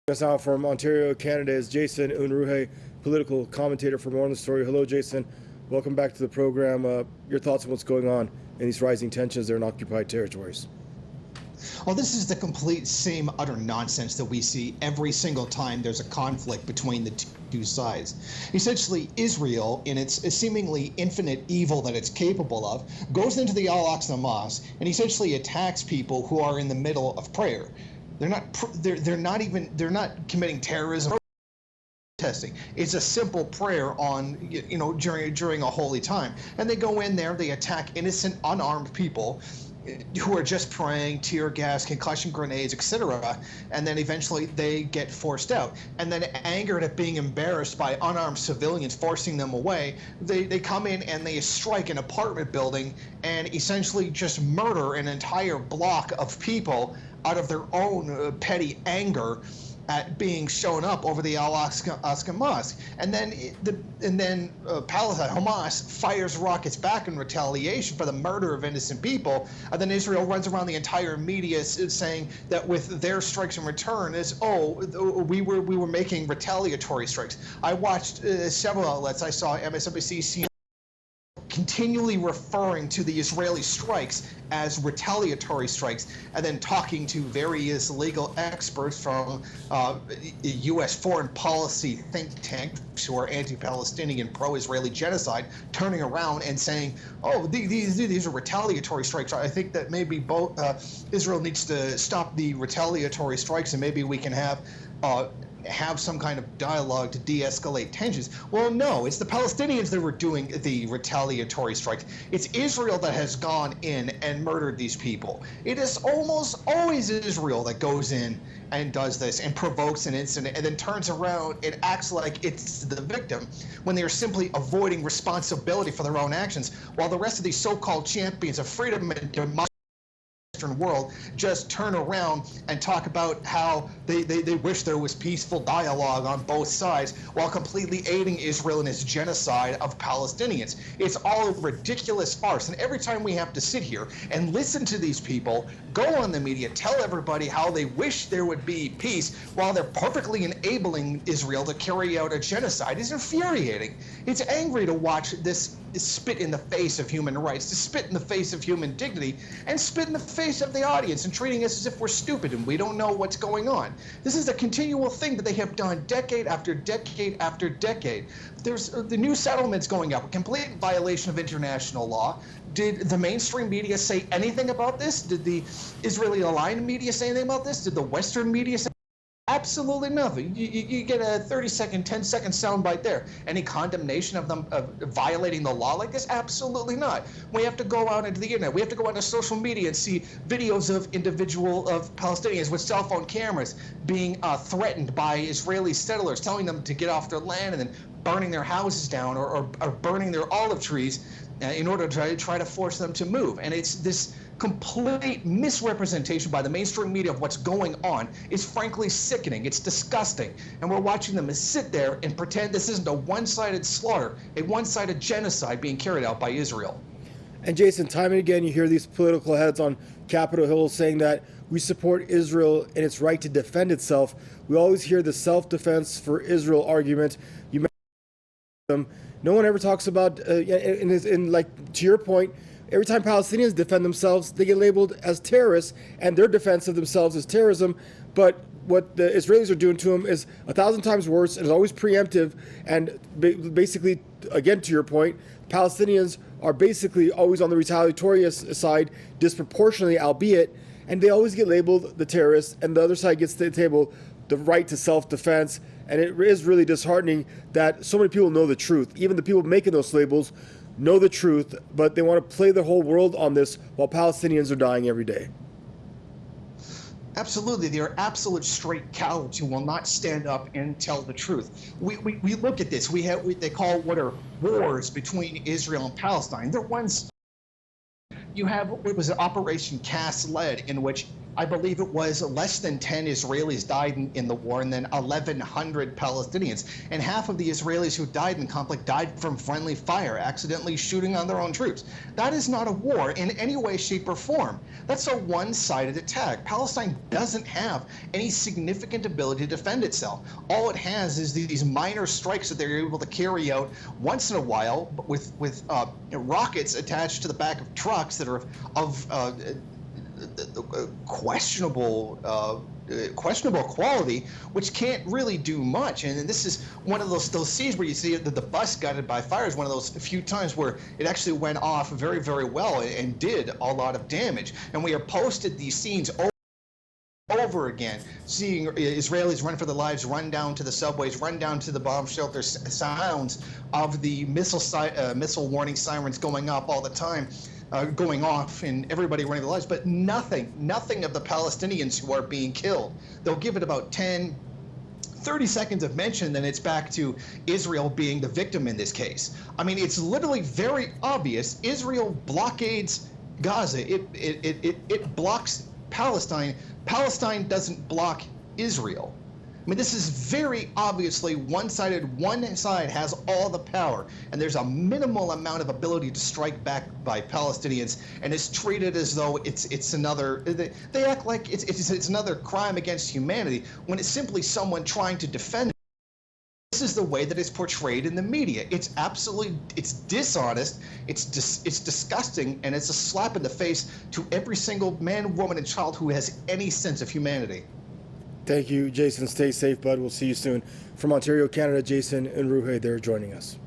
Us out from Ontario, Canada is Jason Unruhe, political commentator for More on the Story. Hello, Jason. Welcome back to the program. Your thoughts on what's going on in these rising tensions there in occupied territories? Well, this is the complete same utter nonsense that we see every single time there's a conflict between the two sides. Essentially, Israel, in its seemingly infinite evil that it's capable of, goes into the Al-Aqsa Mosque and essentially attacks people who are in the middle of prayer. They're not committing terrorism. Testing. It's a simple prayer on, during a holy time, and they go in there, they attack innocent, unarmed people who are just praying, tear gas, concussion grenades, etc., and then eventually they get forced out. And then, angered at being embarrassed by unarmed civilians forcing them away, they come in and they strike an apartment building and essentially just murder an entire block of people out of their own petty anger at being shown up over the Al-Aqsa Mosque. And then Palestine, Hamas, fires rockets back in retaliation for the murder of innocent people. And then Israel runs around the entire media saying that with their strikes in return we were making retaliatory strikes. I watched several outlets. I saw MSNBC, CNN, continually referring to the Israeli strikes as retaliatory strikes, and then talking to various legal experts from U.S. foreign policy think tanks who are anti-Palestinian, pro-Israeli genocide, turning around and saying, oh, these are retaliatory strikes. I think that maybe Israel needs to stop the retaliatory strikes, and maybe we can have some kind of dialogue to de-escalate tensions. Well, no, it's the Palestinians that were doing the retaliatory strikes. It's Israel that has gone in and murdered these people. It is almost always Israel that goes in and does this and provokes an incident and then turns around and acts like it's the victim when they're simply avoiding responsibility for their own actions, while the rest of these so-called champions of freedom and democracy world just turn around and talk about how they wish there was peaceful dialogue on both sides while completely aiding Israel in its genocide of Palestinians. It's all a ridiculous farce, and every time we have to sit here and listen to these people go on the media, tell everybody how they wish there would be peace while they're perfectly enabling Israel to carry out a genocide is infuriating. It's angry to watch this spit in the face of human rights, to spit in the face of human dignity, and spit in the face of the audience and treating us as if we're stupid and we don't know what's going on. This is a continual thing that they have done decade after decade after decade. There's the new settlements going up, a complete violation of international law. Did the mainstream media say anything about this? Did the Israeli-aligned media say anything about this? Did the Western media say absolutely nothing? You get a 30-second, 10-second soundbite there. Any condemnation of them violating the law like this? Absolutely not. We have to go out into the internet. We have to go onto social media and see videos of Palestinians with cell phone cameras being threatened by Israeli settlers, telling them to get off their land and then burning their houses down or burning their olive trees in order to try to force them to move. And it's this complete misrepresentation by the mainstream media of what's going on is frankly sickening. It's disgusting. And we're watching them sit there and pretend this isn't a one-sided slaughter, a one-sided genocide being carried out by Israel. And Jason, time and again you hear these political heads on Capitol Hill saying that we support Israel in its right to defend itself. We always hear the self-defense for Israel argument. You mentioned them. No one ever talks about, like to your point, every time Palestinians defend themselves, they get labeled as terrorists, and their defense of themselves is terrorism. But what the Israelis are doing to them is 1,000 times worse, and is always preemptive. And basically, again, to your point, Palestinians are basically always on the retaliatory side, disproportionately, albeit, and they always get labeled the terrorists, and the other side gets to the table the right to self-defense. And it is really disheartening that so many people know the truth. Even the people making those labels know the truth, but they want to play the whole world on this while Palestinians are dying every day. Absolutely. They are absolute straight cowards who will not stand up and tell the truth. We look at this. They call what are wars between Israel and Palestine. They're ones. You have what was an Operation Cast Lead, in which I believe it was less than 10 Israelis died in the war, and then 1,100 Palestinians. And half of the Israelis who died in the conflict died from friendly fire, accidentally shooting on their own troops. That is not a war in any way, shape, or form. That's a one-sided attack. Palestine doesn't have any significant ability to defend itself. All it has is these minor strikes that they're able to carry out once in a while with rockets attached to the back of trucks that are of questionable quality, which can't really do much. And this is one of those scenes where you see that the bus guided by fire is one of those few times where it actually went off very, very well and did a lot of damage. And we have posted these scenes over again, seeing Israelis run for their lives, run down to the subways, run down to the bomb shelters, sounds of the missile warning sirens going up all the time. Going off and everybody running their lives, but nothing of the Palestinians who are being killed. They'll give it about 10, 30 seconds of mention, then it's back to Israel being the victim in this case. I mean, it's literally very obvious. Israel blockades Gaza. It blocks Palestine. Palestine doesn't block Israel. I mean, this is very obviously one-sided. One side has all the power, and there's a minimal amount of ability to strike back by Palestinians, and it's treated as though it's another. They act like it's another crime against humanity when it's simply someone trying to defend. This is the way that it's portrayed in the media. It's dishonest, it's disgusting, and it's a slap in the face to every single man, woman, and child who has any sense of humanity. Thank you, Jason. Stay safe, bud. We'll see you soon. From Ontario, Canada, Jason Unruhe there joining us.